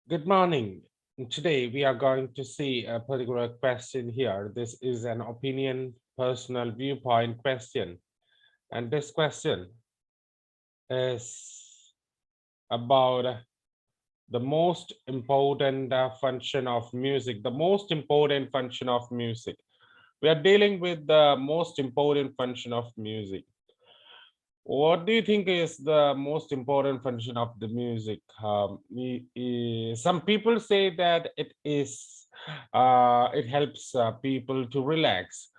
Good morning. Today we are going to see a particular question here. This is an opinion, personal viewpoint question. And this question is about the most important function of music, the most important function of music. We are dealing with the most important function of music. What do you think is the most important function of the music? Some people say that it helps people to relax.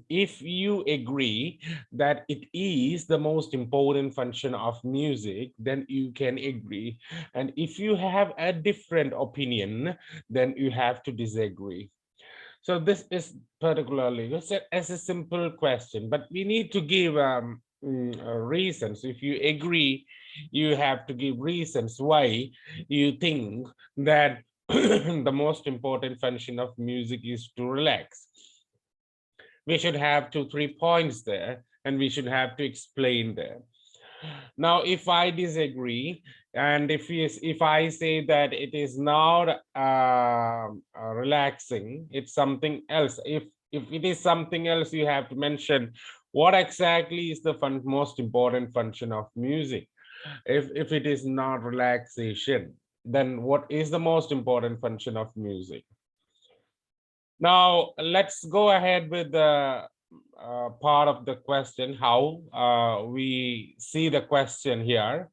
If you agree that it is the most important function of music, then you can agree. And if you have a different opinion, then you have to disagree. So this is particularly as a simple question, but we need to give reasons. If you agree, you have to give reasons why you think that the most important function of music is to relax. We should have 2 3 points there, and we should have to explain there. Now, if I disagree, and if I say that it is not relaxing, it's something else. If it is something else, you have to mention what exactly is the most important function of music. If it is not relaxation, then what is the most important function of music? Now, let's go ahead with the part of the question, how we see the question here.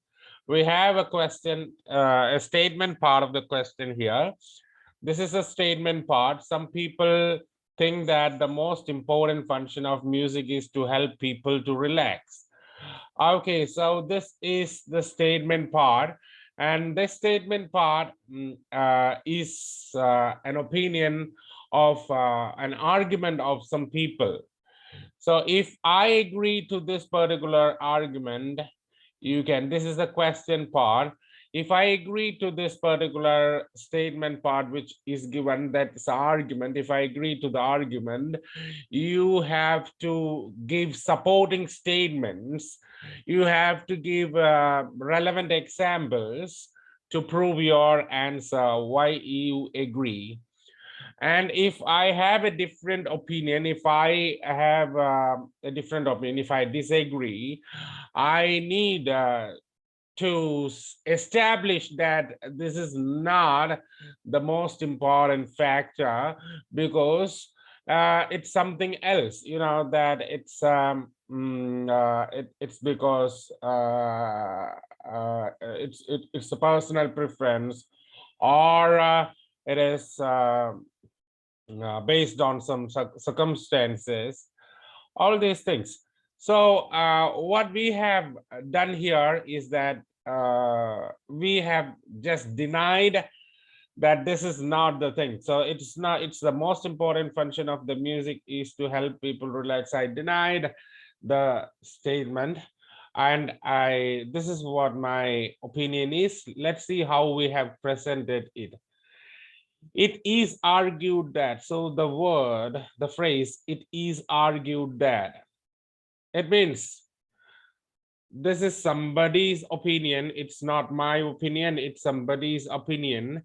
We have a question, a statement part of the question here. This is a statement part. Some people think that the most important function of music is to help people to relax. Okay, so this is the statement part. And this statement part is an opinion of an argument of some people. So if I agree to this particular argument, you can, this is the question part. If I agree to this particular statement part, which is given, that's argument, if I agree to the argument, you have to give supporting statements. You have to give relevant examples to prove your answer, why you agree. And if I have a different opinion, if I have a different opinion, if I disagree, I need to establish that this is not the most important factor, because it's something else, that it's because it's a personal preference, or it is based on some circumstances, all these things. So what we have done here is that we have just denied that this is not the thing. So it's not, it's the most important function of the music is to help people relax. I denied the statement, and this is what my opinion is. Let's see how we have presented it. It is argued that, so the word, the phrase, it is argued that, it means this is somebody's opinion. It's not my opinion, it's somebody's opinion.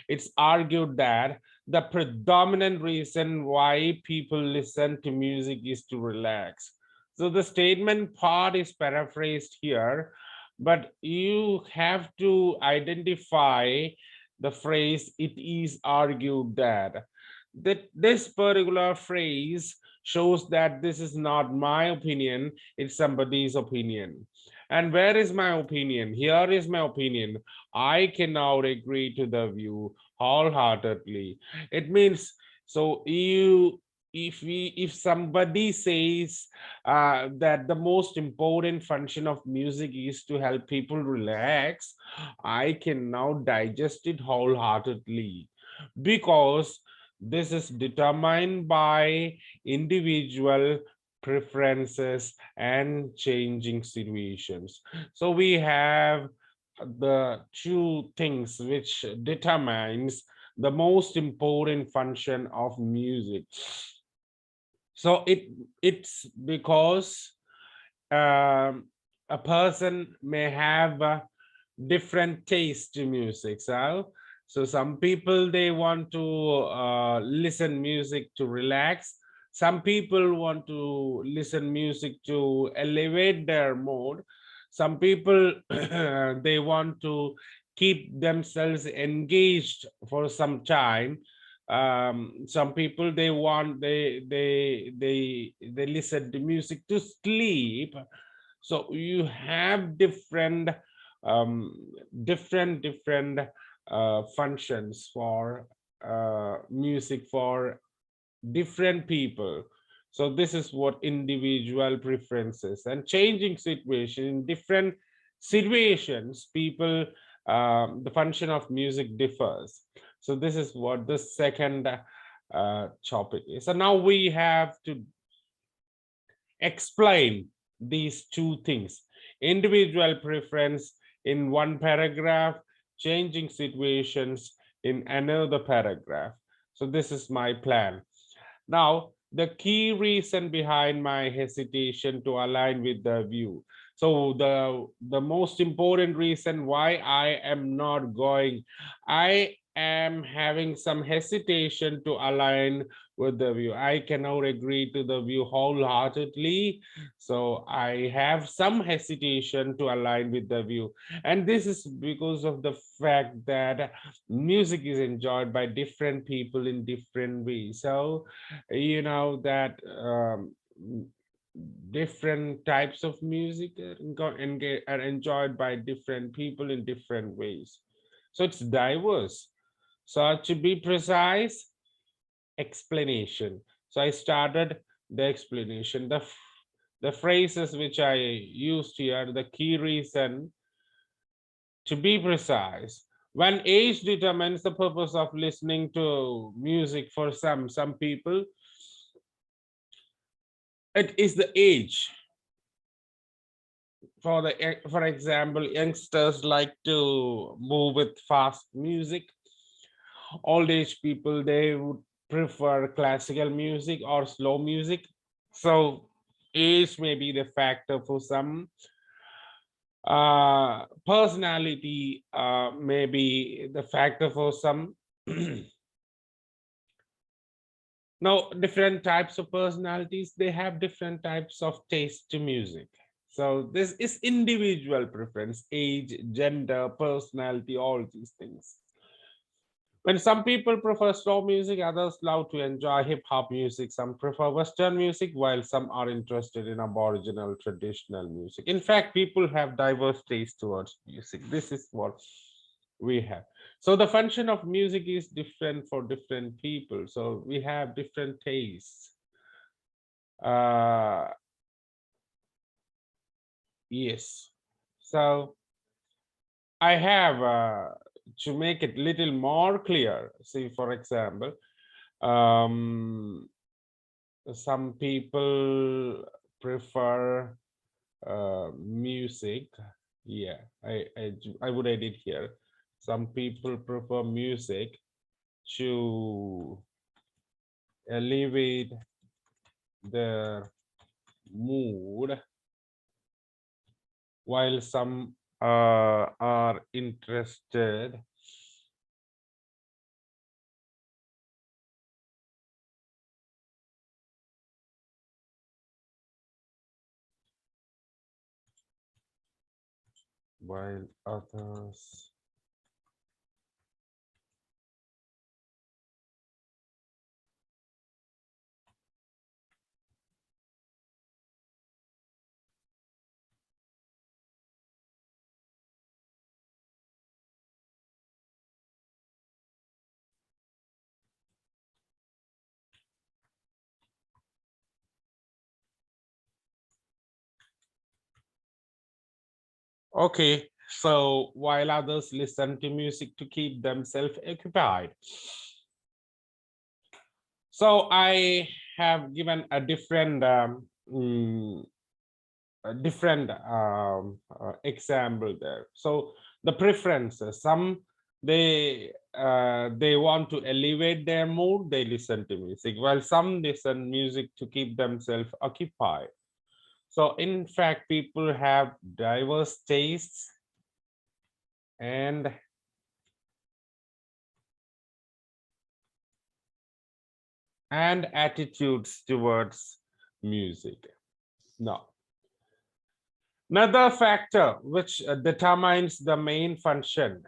It's argued that the predominant reason why people listen to music is to relax. So the statement part is paraphrased here, but you have to identify the phrase, it is argued that this particular phrase shows that this is not my opinion, it's somebody's opinion. And where is my opinion? Here is my opinion. I cannot agree to the view wholeheartedly. It means, so if somebody says that the most important function of music is to help people relax, I can now digest it wholeheartedly, because this is determined by individual preferences and changing situations. So we have the two things which determines the most important function of music. So it's because a person may have a different taste to music. So So some people, they want to listen music to relax. Some people want to listen music to elevate their mood. Some people they want to keep themselves engaged for some time. Some people, they want, they listen to music to sleep. So you have different um, different functions for music for different people. So this is what individual preferences and changing situation in different situations, people, the function of music differs. So this is what the second topic is. So now we have to explain these two things: individual preference in one paragraph, changing situations in another paragraph. So this is my plan. Now, the key reason behind my hesitation to align with the view. So the most important reason why I am not going, I am having some hesitation to align with the view. I cannot agree to the view wholeheartedly. So I have some hesitation to align with the view. And this is because of the fact that music is enjoyed by different people in different ways. So you know that different types of music are enjoyed by different people in different ways. So it's diverse. So to be precise, explanation. So I started the explanation. The phrases which I used here, the key reason, to be precise, when age determines the purpose of listening to music for some people, it is the age. For example, youngsters like to move with fast music. Old age people, they would prefer classical music or slow music. So age may be the factor for some. Personality may be the factor for some. Now, different types of personalities, they have different types of taste to music. So this is individual preference, age, gender, personality, all these things. When some people prefer slow music, others love to enjoy hip hop music, some prefer Western music, while some are interested in Aboriginal traditional music. In fact, people have diverse tastes towards music. This is what we have. So the function of music is different for different people. So we have different tastes. Yes. So I have to make it little more clear. See, for example, um, some people prefer music. Yeah, I would edit here. Some people prefer music to elevate their mood, while some are interested while others okay. So while others listen to music to keep themselves occupied. So I have given a different example there. So the preferences, some they want to elevate their mood, they listen to music, while some listen music to keep themselves occupied. So in fact, people have diverse tastes and and attitudes towards music. Now, another factor which determines the main function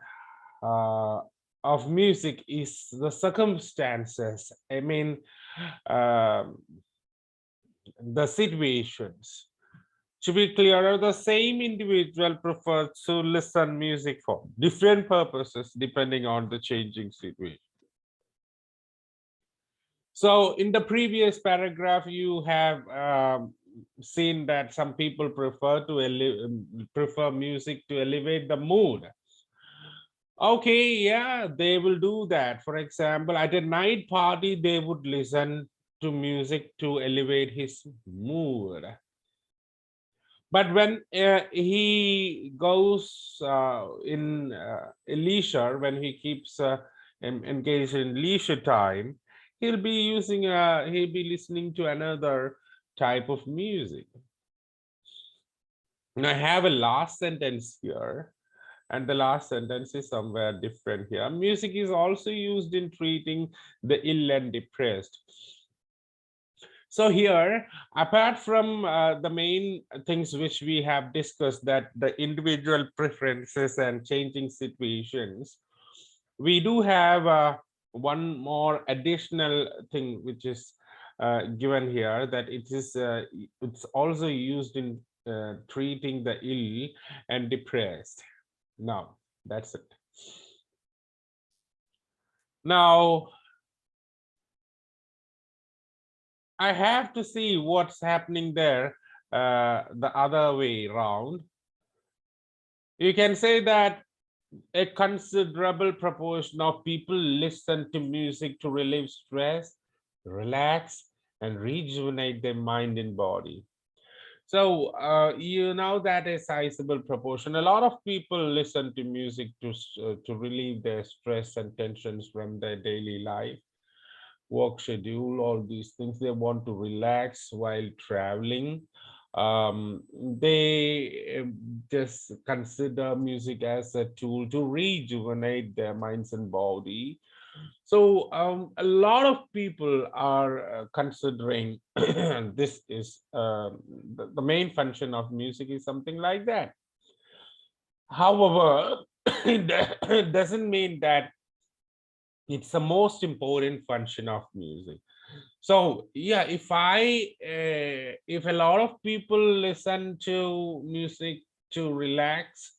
uh, of music is the circumstances. I mean, um the situations. To be clearer, the same individual prefers to listen music for different purposes depending on the changing situation. So in the previous paragraph, you have seen that some people prefer music to elevate the mood. Okay, yeah, they will do that. For example, at a night party, they would listen to music to elevate his mood. But when he goes in leisure, when he keeps engaged in leisure time, he'll be listening to another type of music. And I have a last sentence here, and the last sentence is somewhere different here. Music is also used in treating the ill and depressed. So here, apart from the main things which we have discussed, that the individual preferences and changing situations, we do have one more additional thing which is given here, that it's also used in treating the ill and depressed. Now, that's it. Now, I have to see what's happening there the other way around. You can say that a considerable proportion of people listen to music to relieve stress, relax, and rejuvenate their mind and body. So you know that a sizable proportion, a lot of people listen to music to relieve their stress and tensions from their daily life, work schedule, all these things. They want to relax while traveling. They just consider music as a tool to rejuvenate their minds and body. So a lot of people are considering this is the main function of music is something like that. However, it doesn't mean that it's the most important function of music. So yeah, if a lot of people listen to music to relax,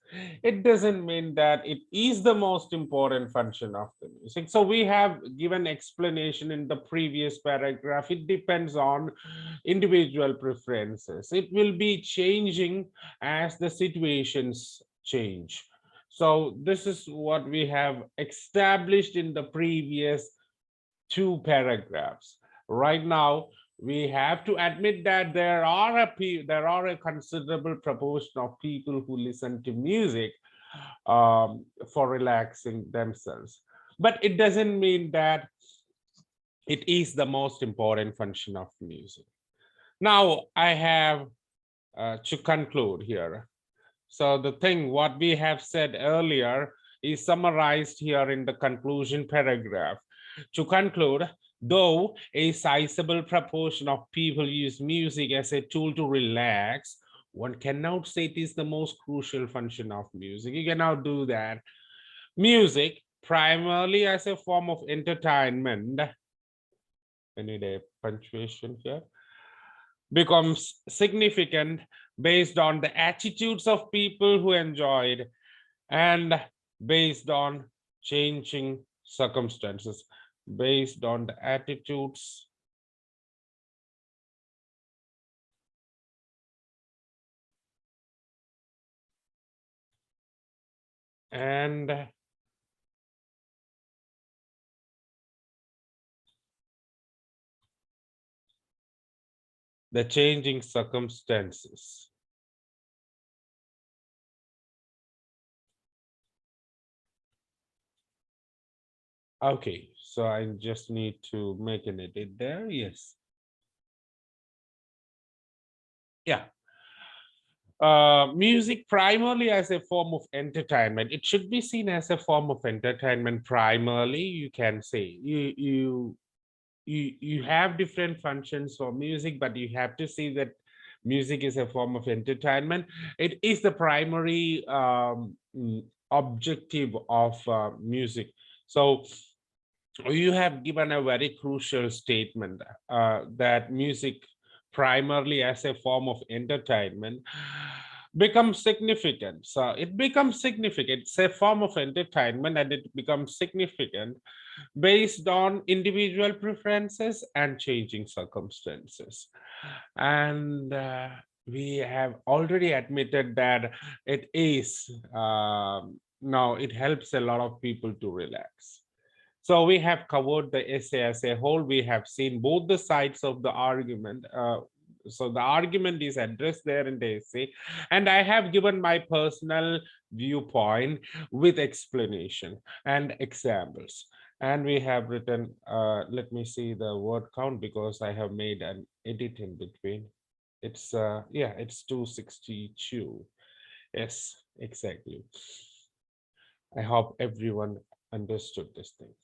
it doesn't mean that it is the most important function of the music. So we have given explanation in the previous paragraph. It depends on individual preferences. It will be changing as the situations change. So this is what we have established in the previous two paragraphs. Right now, we have to admit that there are a considerable proportion of people who listen to music for relaxing themselves. But it doesn't mean that it is the most important function of music. Now, I have to conclude here. So the thing, what we have said earlier is summarized here in the conclusion paragraph. To conclude, though a sizable proportion of people use music as a tool to relax, one cannot say it is the most crucial function of music. You cannot do that. Music, primarily as a form of entertainment, I need a punctuation here, becomes significant based on the attitudes of people who enjoy it and based on changing circumstances, based on the attitudes and the changing circumstances. Okay, so I just need to make an edit there. Yes. Yeah. Music primarily as a form of entertainment. It should be seen as a form of entertainment primarily. You can say you you have different functions for music, but you have to see that music is a form of entertainment. It is the primary objective of music. So you have given a very crucial statement that music primarily as a form of entertainment becomes significant. So it becomes significant. It's a form of entertainment and it becomes significant based on individual preferences and changing circumstances. And we have already admitted that it is now it helps a lot of people to relax. So we have covered the essay as a whole. We have seen both the sides of the argument. So the argument is addressed there in the essay, and I have given my personal viewpoint with explanation and examples. And we have written, let me see the word count because I have made an edit in between. It's yeah, it's 262. Yes, exactly. I hope everyone understood this thing.